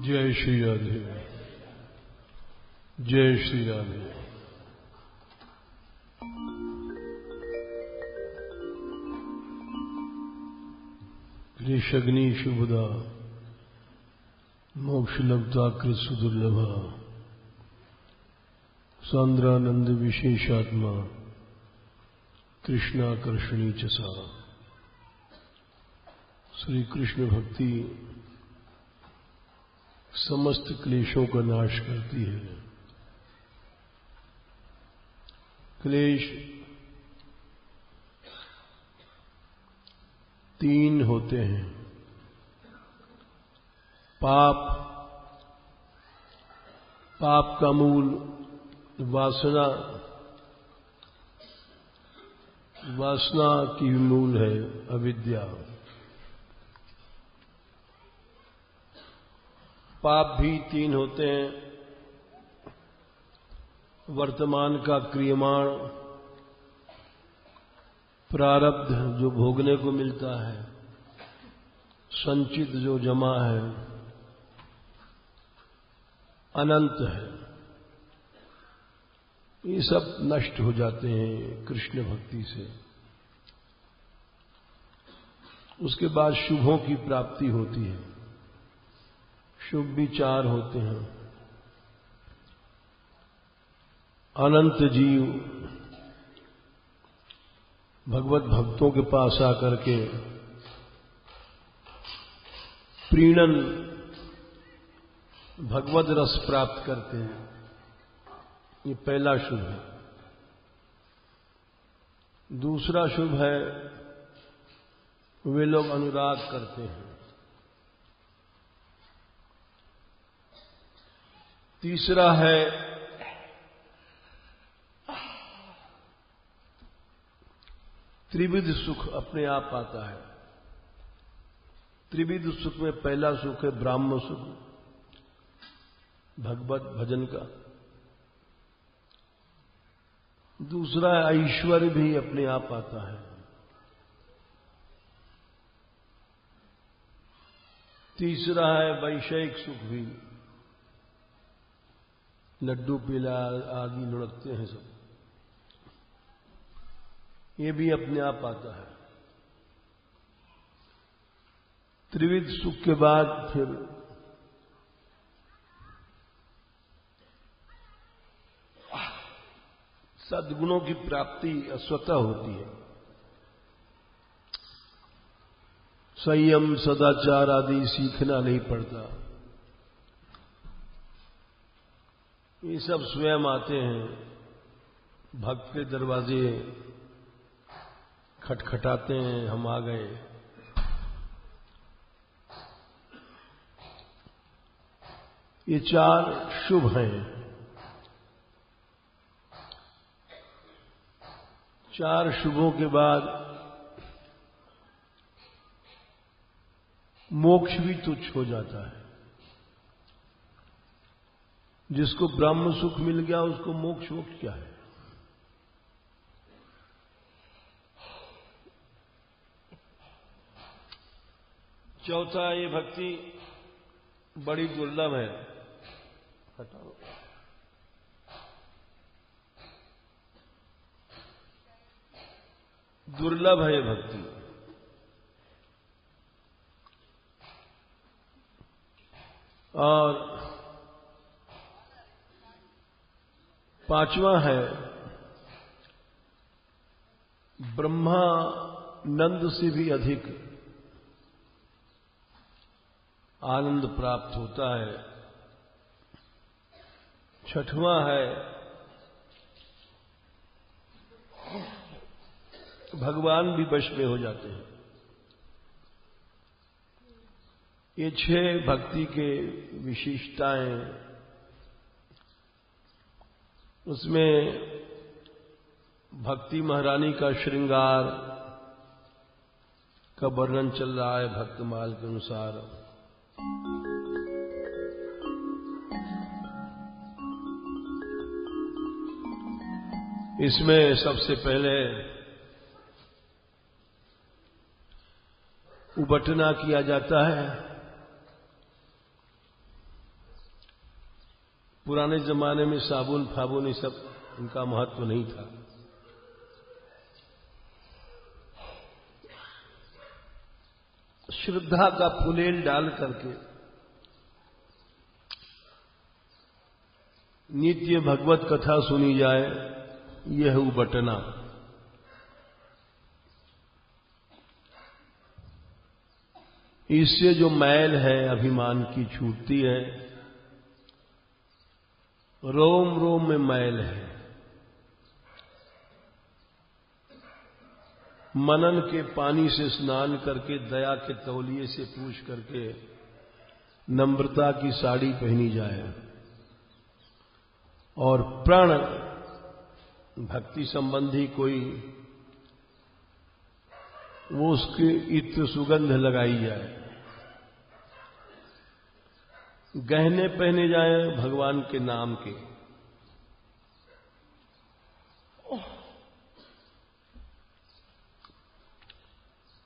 जय श्री राधे। जय श्री राधे। क्लेशग्नि शुभदा मोक्षलब्धा कृत सुदुर्लभा सांद्रानंद विशेषात्मा कृष्णाकर्षणी च सा। श्री कृष्ण भक्ति समस्त क्लेशों का नाश करती है। क्लेश तीन होते हैं, पाप, पाप का मूल वासना, वासना की मूल है अविद्या। पाप भी तीन होते हैं, वर्तमान का क्रियमाण प्रारब्ध जो भोगने को मिलता है, संचित जो जमा है, अनंत है। ये सब नष्ट हो जाते हैं कृष्ण भक्ति से। उसके बाद शुभों की प्राप्ति होती है। शुभ भी चार होते हैं। अनंत जीव भगवत भक्तों के पास आकर के प्रीणन भगवत रस प्राप्त करते हैं। ये पहला शुभ है। दूसरा शुभ है वे लोग अनुराग करते हैं। तीसरा है त्रिविध सुख अपने आप आता है। त्रिविध सुख में पहला सुख है ब्राह्म सुख, भगवत भजन का। दूसरा ऐश्वर्य भी अपने आप आता है। तीसरा है वैषयिक सुख भी, लड्डू पीला आदि लुढ़कते हैं सब, ये भी अपने आप आता है। त्रिविध सुख के बाद फिर सद्गुणों की प्राप्ति स्वतः होती है। संयम सदाचार आदि सीखना नहीं पड़ता, ये सब स्वयं आते हैं। भक्त के दरवाजे खटखटाते हैं, हम आ गए। ये चार शुभ हैं। चार शुभों के बाद मोक्ष भी तुच्छ हो जाता है। जिसको ब्रह्म सुख मिल गया उसको मोक्ष वोक्ष क्या है। चौथा, ये भक्ति बड़ी दुर्लभ है। हटाओ। दुर्लभ है ये भक्ति। और पांचवा है ब्रह्मानंद से भी अधिक आनंद प्राप्त होता है। छठवां है भगवान भी वश में हो जाते हैं। ये छह भक्ति के विशेषताएं। उसमें भक्ति महारानी का श्रृंगार का वर्णन चल रहा है भक्तमाल के अनुसार। इसमें सबसे पहले उबटना किया जाता है। पुराने जमाने में साबुन फाबुन ये सब इनका महत्व नहीं था। श्रद्धा का फुलेल डाल करके नित्य भगवत कथा सुनी जाए, यह उबटना। इससे जो मैल है अभिमान की छूटती है। रोम रोम में मैल है। मनन के पानी से स्नान करके, दया के तौलिए से पूछ करके नम्रता की साड़ी पहनी जाए और प्रण भक्ति संबंधी कोई वो उसके इत्र सुगंध लगाई जाए, गहने पहने जाए भगवान के नाम के।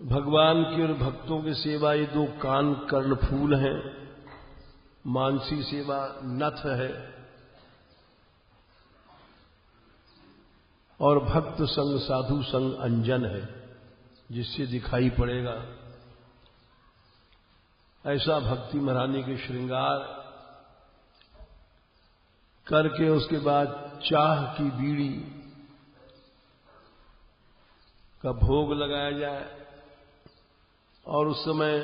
भगवान की और भक्तों की सेवा ये दो कान कर्ण फूल हैं। मानसी सेवा नथ है और भक्त संग साधु संग अंजन है, जिससे दिखाई पड़ेगा। ऐसा भक्ति महारानी के श्रृंगार करके उसके बाद चाह की बीड़ी का भोग लगाया जाए। और उस समय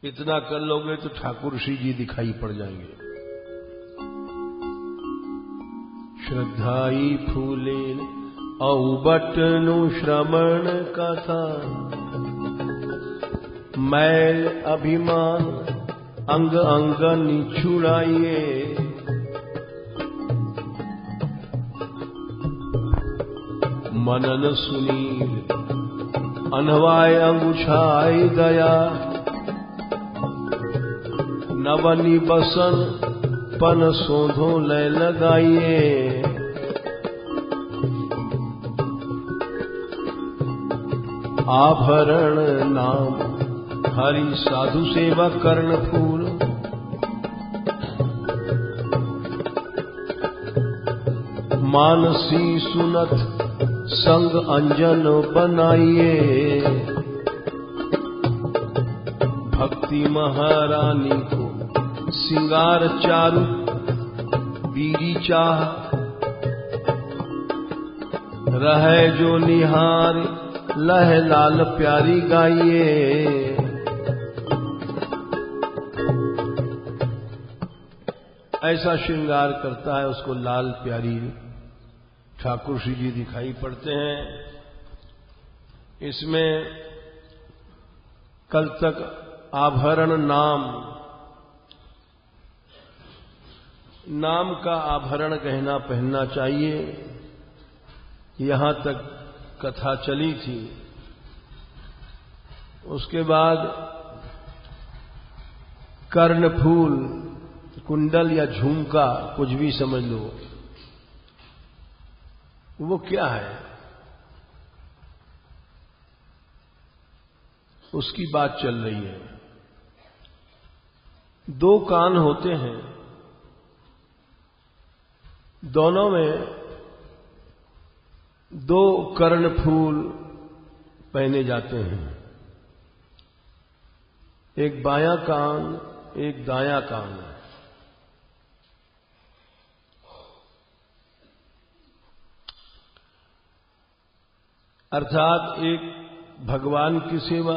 इतना कर लोगे तो ठाकुर श्री जी दिखाई पड़ जाएंगे। श्रद्धाई फूलेन औबटनु श्रवण कथा, मैल अभिमान अंग अंग निछुड़ाइए। मनन सुनील अनवाय अंगुछाई दया, नवनी बसन पन सोधो लय लगाइए। आभरण नाम हरि साधु सेवा कर्ण फूल, मानसी सुनत संग अंजन बनाइए। भक्ति महारानी को सिंगार चारु बीरी चाह, रहे जो निहार लह लाल प्यारी गाइए। ऐसा श्रृंगार करता है, उसको लाल प्यारी ठाकुर श्री जी दिखाई पड़ते हैं। इसमें कल तक आभरण नाम का आभरण गहना पहनना चाहिए, यहां तक कथा चली थी। उसके बाद कर्णफूल, कुंडल या झुमका, कुछ भी समझ लो, वो क्या है, उसकी बात चल रही है। दो कान होते हैं, दोनों में दो कर्णफूल पहने जाते हैं। एक बायां कान, एक दायां कान। अर्थात एक भगवान की सेवा,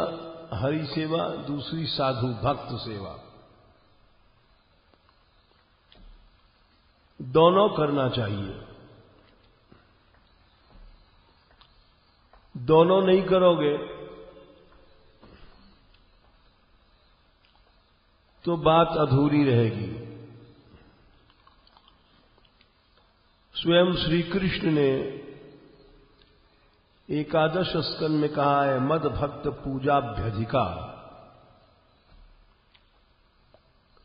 हरि सेवा, दूसरी साधु भक्त सेवा, दोनों करना चाहिए। दोनों नहीं करोगे तो बात अधूरी रहेगी। स्वयं श्री कृष्ण ने एकादश स्कंद में कहा है, मद भक्त पूजाभ्यधिका।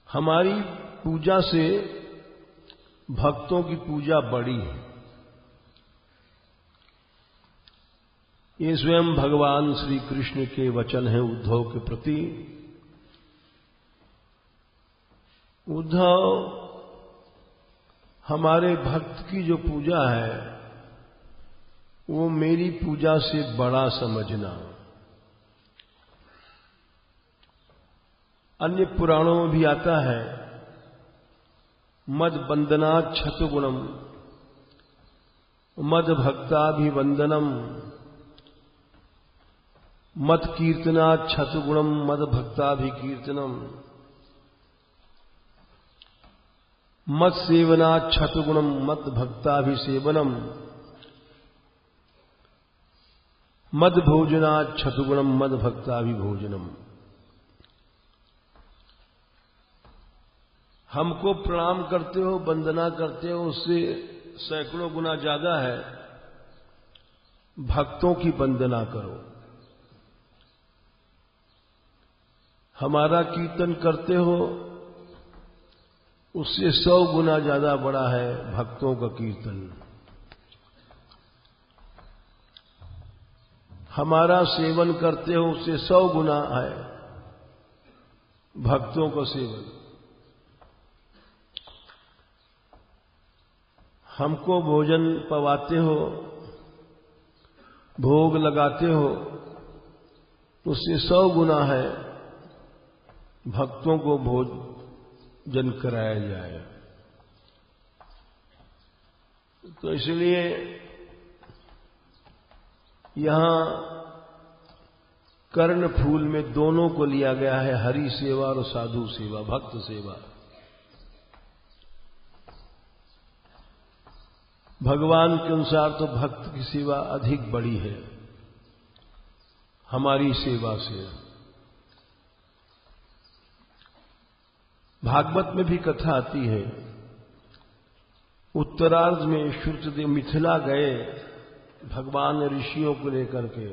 हमारी पूजा से भक्तों की पूजा बड़ी है। ये स्वयं भगवान श्री कृष्ण के वचन हैं उद्धव के प्रति। उद्धव हमारे भक्त की जो पूजा है वो मेरी पूजा से बड़ा समझना। अन्य पुराणों में भी आता है, मद बंदनात् छतुगुणम मद भक्ताभिवंदनम मद कीर्तनात् छतुगुणम मद भक्ताभिकीर्तनम मद सेवनात् छतुगुणम मद भक्ताभिसेवनम मद भोजनात् छतुगुणम मद भक्ताभिभोजनम। हमको प्रणाम करते हो, वंदना करते हो, उससे सैकड़ों गुना ज्यादा है भक्तों की वंदना करो। हमारा कीर्तन करते हो, उससे 100 गुना ज्यादा बड़ा है भक्तों का कीर्तन। हमारा सेवन करते हो, उससे 100 गुना है भक्तों का सेवन। हमको भोजन पवाते हो, भोग लगाते हो, उससे 100 गुना है भक्तों को भोजन कराया जाए। तो इसलिए यहां कर्ण फूल में दोनों को लिया गया है, हरि सेवा और साधु सेवा, भक्त सेवा। भगवान के अनुसार तो भक्त की सेवा अधिक बड़ी है हमारी सेवा से। भागवत में भी कथा आती है, उत्तरार्ध में श्रुतदेव मिथिला गए भगवान ऋषियों को लेकर के।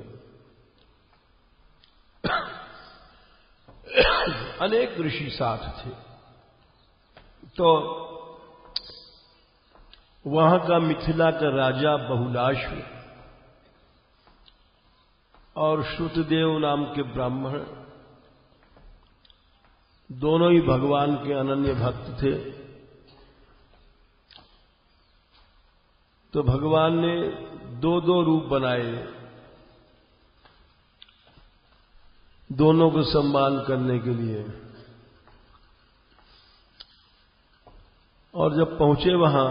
अनेक ऋषि साथ थे, तो वहां का मिथिला का राजा बहुलाश्व और श्रुतदेव नाम के ब्राह्मण दोनों ही भगवान के अनन्य भक्त थे। तो भगवान ने 2 रूप बनाए, दोनों को सम्मान करने के लिए। और जब पहुंचे वहां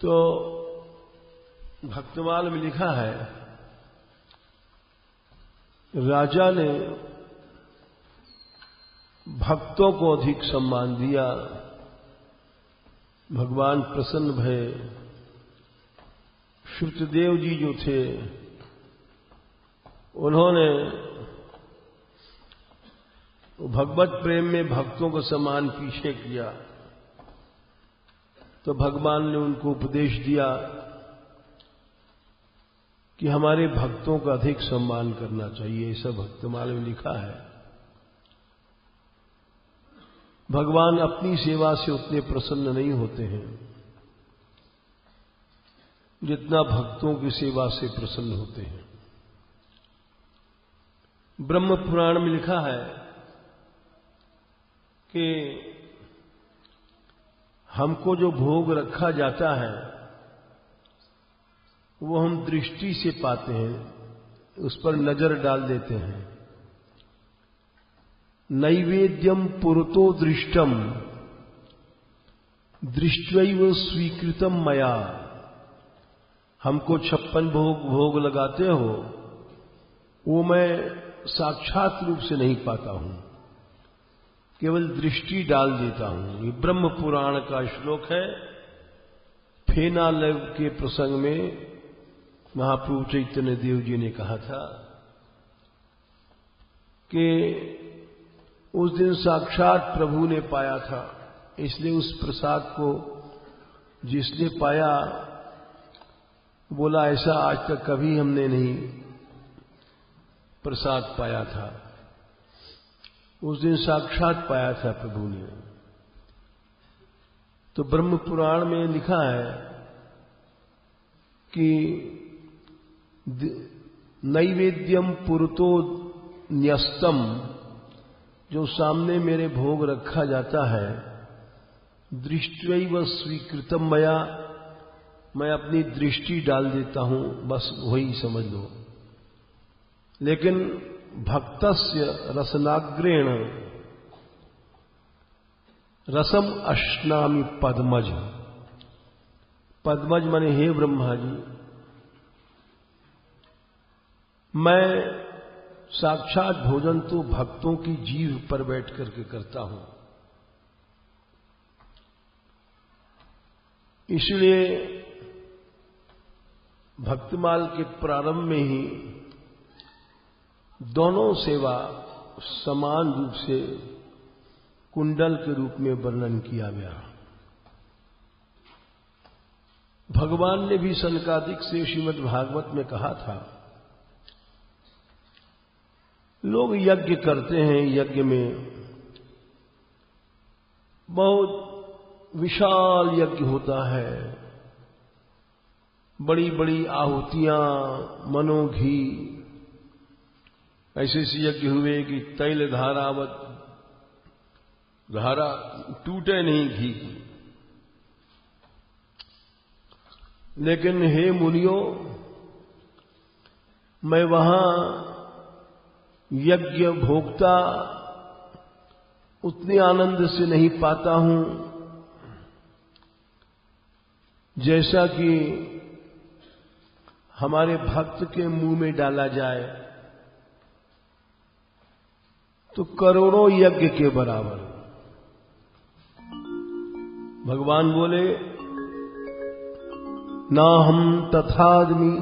तो भक्तमाल में लिखा है, राजा ने भक्तों को अधिक सम्मान दिया। भगवान प्रसन्न भये। श्रुतदेव जी जो थे उन्होंने भगवत प्रेम में भक्तों का सम्मान पीछे किया, तो भगवान ने उनको उपदेश दिया कि हमारे भक्तों का अधिक सम्मान करना चाहिए। ऐसा भक्तमाल में लिखा है। भगवान अपनी सेवा से उतने प्रसन्न नहीं होते हैं जितना भक्तों की सेवा से प्रसन्न होते हैं। ब्रह्म पुराण में लिखा है कि हमको जो भोग रखा जाता है वो हम दृष्टि से पाते हैं, उस पर नजर डाल देते हैं। नैवेद्यम पुरतो दृष्टम दृष्ट्वैव स्वीकृतम मया। हमको 56 भोग लगाते हो, वो मैं साक्षात रूप से नहीं पाता हूं, केवल दृष्टि डाल देता हूं। ये ब्रह्म पुराण का श्लोक है। फेनालव के प्रसंग में महाप्रभु चैतन्य देव जी ने कहा था कि उस दिन साक्षात प्रभु ने पाया था, इसलिए उस प्रसाद को जिसने पाया बोला ऐसा आज तक कभी हमने नहीं प्रसाद पाया था। उस दिन साक्षात पाया था प्रभु ने। तो ब्रह्म पुराण में लिखा है कि नैवेद्यम पुरतो न्यस्तम, जो सामने मेरे भोग रखा जाता है दृष्टैव स्वीकृतम मया, मैं अपनी दृष्टि डाल देता हूं, बस वही समझ लो। लेकिन भक्तस्य रसनाग्रेण रसम अश्नामि पद्मज, पद्मज माने हे ब्रह्मा जी, मैं साक्षात भोजन तो भक्तों की जीभ पर बैठ करके करता हूं। इसलिए भक्तिमाल के प्रारंभ में ही दोनों सेवा समान रूप से कुंडल के रूप में वर्णन किया गया। भगवान ने भी सनकादिक से श्रीमद् भागवत में कहा था, लोग यज्ञ करते हैं, यज्ञ में बहुत विशाल यज्ञ होता है, बड़ी बड़ी आहुतियां, मनोघी, ऐसे ऐसे यज्ञ हुए कि तैल धारावत धारा टूटे नहीं घी की। लेकिन हे मुनियों, मैं वहां यज्ञ भोक्ता उतने आनंद से नहीं पाता हूं जैसा कि हमारे भक्त के मुंह में डाला जाए तो करोड़ों यज्ञ के बराबर। भगवान बोले, ना हम तथादमी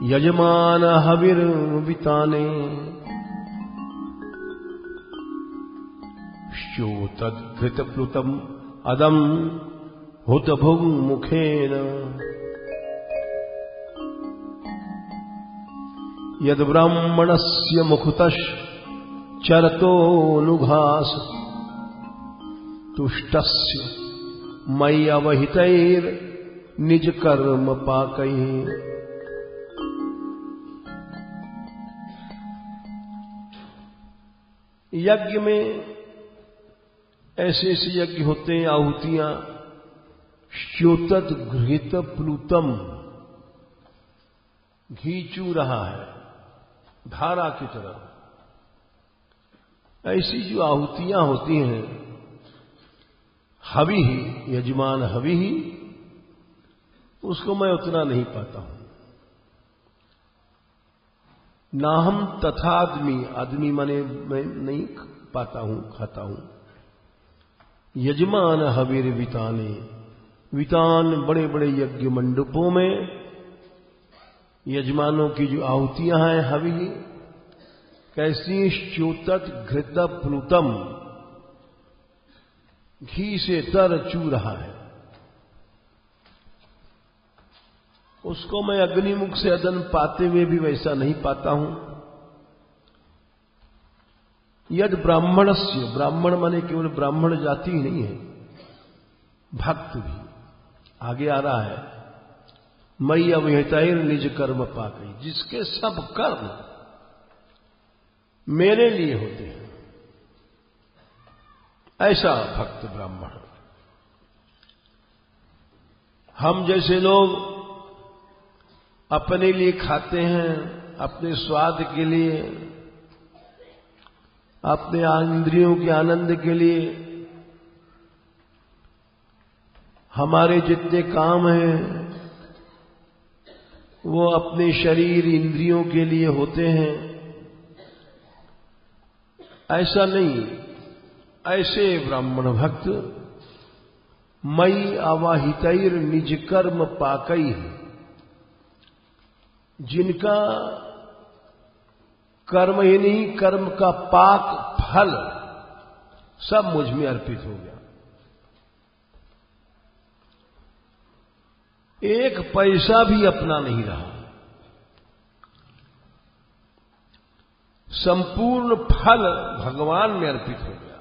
यजमान हविर विताने, श्योतद्घृत प्लुतम अदम हुत भुग मुखेन, यद ब्राह्मणस्य मुखतः चरतोऽनुघास, तुष्टस्य मयि अवहितैर निज कर्म पाकैः। यज्ञ में ऐसे ऐसे यज्ञ होते हैं, आहुतियां, श्योतत घृत प्लूतम, घी चू रहा है धारा की तरह। ऐसी जो आहुतियां होती हैं, हवि ही, यजमान हवि ही, उसको मैं उतना नहीं पाता हूं। ना हम तथादमी, आदमी माने मैं नहीं पाता हूं, खाता हूं। यजमान हविर विताने, वितान बड़े बड़े यज्ञ मंडपों में यजमानों की जो आहुतियां हैं, हवि, कैसी श्योतत घृत प्लुतम, घी से तर चू रहा है, उसको मैं अग्निमुख से अदन पाते हुए भी वैसा नहीं पाता हूं। यद ब्राह्मणस्य, ब्राह्मण माने केवल ब्राह्मण जाति ही नहीं है, भक्त भी। आगे आ रहा है, मयि अवहितैर निज कर्म पाकैः, जिसके सब कर्म मेरे लिए होते हैं, ऐसा भक्त ब्राह्मण। हम जैसे लोग अपने लिए खाते हैं, अपने स्वाद के लिए, अपने इंद्रियों के आनंद के लिए, हमारे जितने काम हैं वो अपने शरीर इंद्रियों के लिए होते हैं। ऐसा नहीं, ऐसे ब्राह्मण भक्त मयि अवाहितैर निज कर्म पाकैः, जिनका कर्म ही नहीं, कर्म का पाक फल सब मुझ में अर्पित हो गया। एक पैसा भी अपना नहीं रहा, संपूर्ण फल भगवान में अर्पित हो गया।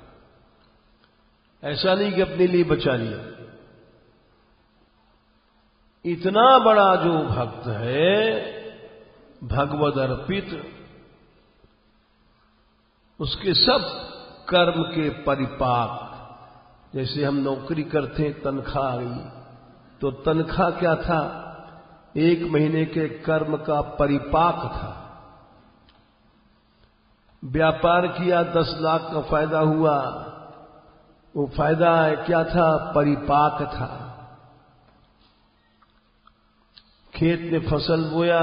ऐसा नहीं कि अपने लिए बचा लिया। इतना बड़ा जो भक्त है भगवद अर्पित, उसके सब कर्म के परिपाक जैसे हम नौकरी करते हैं, तनख्वाह आ गई, तो तनख्वाह क्या था? 1 महीने के कर्म का परिपाक था। व्यापार किया, 10 लाख का फायदा हुआ, वो फायदा क्या था? परिपाक था। खेत में फसल बोया,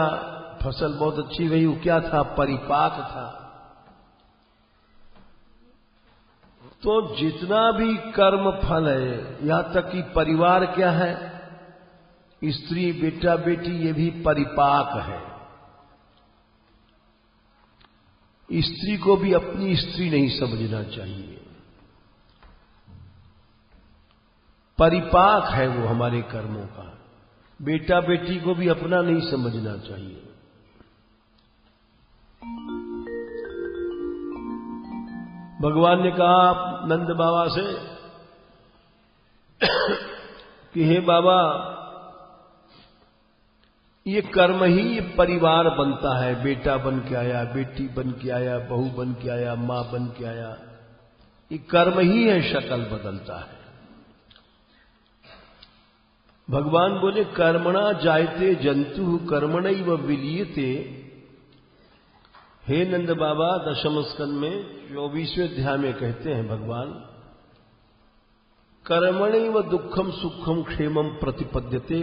फसल बहुत अच्छी गई, वो क्या था? परिपाक था। तो जितना भी कर्म फल है, यहां तक कि परिवार क्या है, स्त्री बेटा बेटी, ये भी परिपाक है। स्त्री को भी अपनी स्त्री नहीं समझना चाहिए, परिपाक है वो हमारे कर्मों का। बेटा बेटी को भी अपना नहीं समझना चाहिए। भगवान ने कहा नंद बाबा से कि हे बाबा, ये कर्म ही परिवार बनता है। बेटा बन के आया, बेटी बन के आया, बहू बन के आया, मां बन के आया, ये कर्म ही है, शक्ल बदलता है। भगवान बोले कर्मणा जायते जंतु कर्मणैव विलीयते। हे नंद बाबा, 10वें स्कंद में 24वें अध्याय में कहते हैं भगवान, कर्मणैव दुखम सुखम क्षेमम प्रतिपद्यते।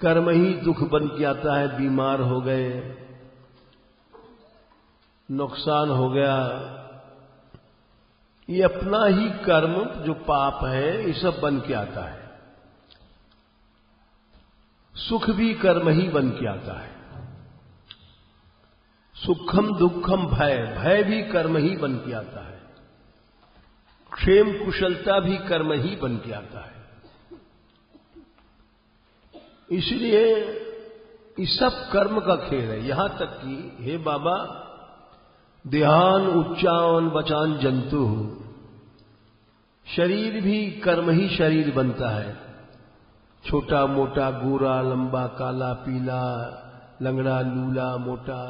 कर्म ही दुख बन के आता है। बीमार हो गए, नुकसान हो गया, ये अपना ही कर्म जो पाप है, ये सब बन के आता है। सुख भी कर्म ही बन के आता है। सुखम दुखम भय, भय भी कर्म ही बन के आता है। क्षेम कुशलता भी कर्म ही बन के आता है। इसलिए इस सब कर्म का खेल है। यहां तक कि हे बाबा, देहान उच्चावन बचान जंतु, शरीर भी कर्म ही शरीर बनता है। छोटा मोटा, गोरा लंबा, काला पीला, लंगड़ा लूला मोटा,